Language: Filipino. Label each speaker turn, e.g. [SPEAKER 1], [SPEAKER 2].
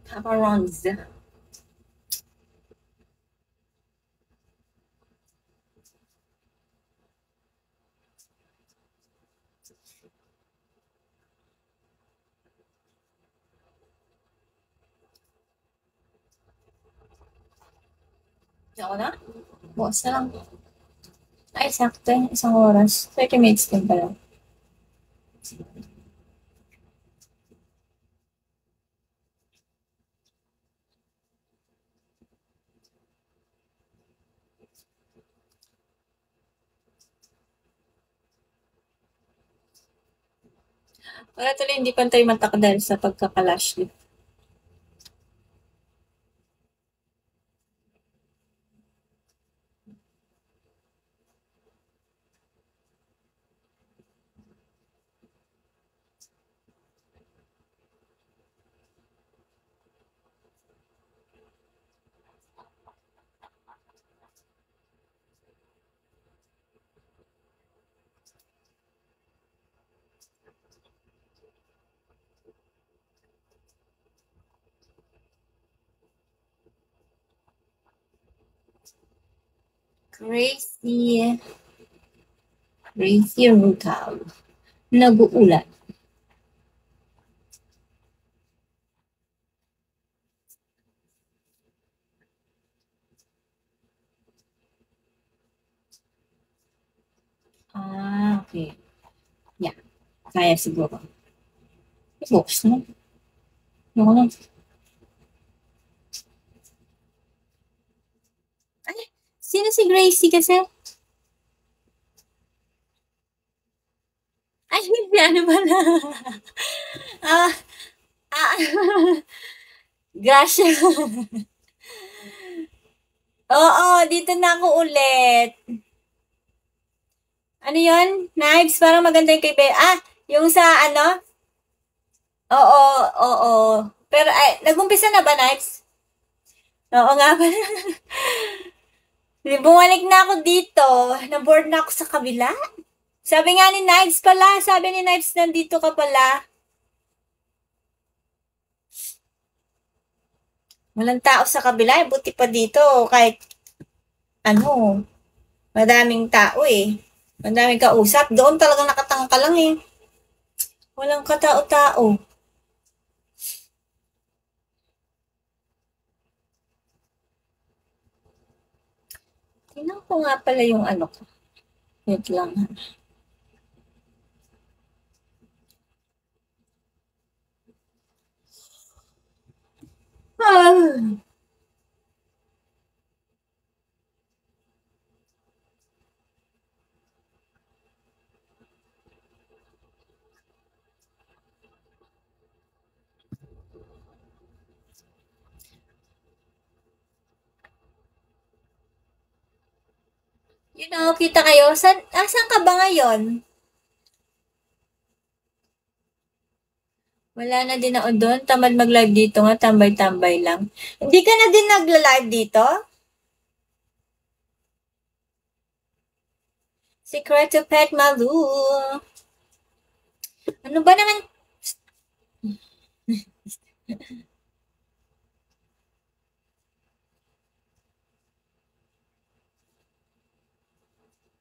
[SPEAKER 1] Pepperons. Ako na? Bukas na lang. Ay, sakto. Isang oras. 30 minutes din pala. Wala tuloy hindi pantay matak dahil sa pagkakalash. Crazy. Crazy Rutal. Nag-uulan. Ah, okay. Yeah. Kaya siguro. Bukas na. Ako na. Ay, sino si Gracie kasi? Ay, hindi. Ano pala? Ah, ah. Gracia. Oo, dito na ako ulit. Ano yun? Knives? Parang maganda yung kay Be. Ah, yung sa ano? Oo, oo. Pero, ay, nag-umpisa na ba, Knives? Oo nga pala. Bumalik na ako dito. Na-board na ako sa kabila. Sabi nga ni Knives pala. Sabi ni Knives, nandito ka pala. Walang tao sa kabila. Buti pa dito. Kahit, ano, madaming tao eh. Madaming kausap. Doon talagang nakatangka lang eh. Walang katao-tao. Tingnan ko nga pala yung ano ko. Wait lang. Ah. You know, kita kayo. Asan ka ba ngayon? Wala na din ako doon. Tamad mag-live dito nga. Tambay-tambay lang. Hindi ka na din nagla-live dito? Secret to Pet Malu. Ano ba naman?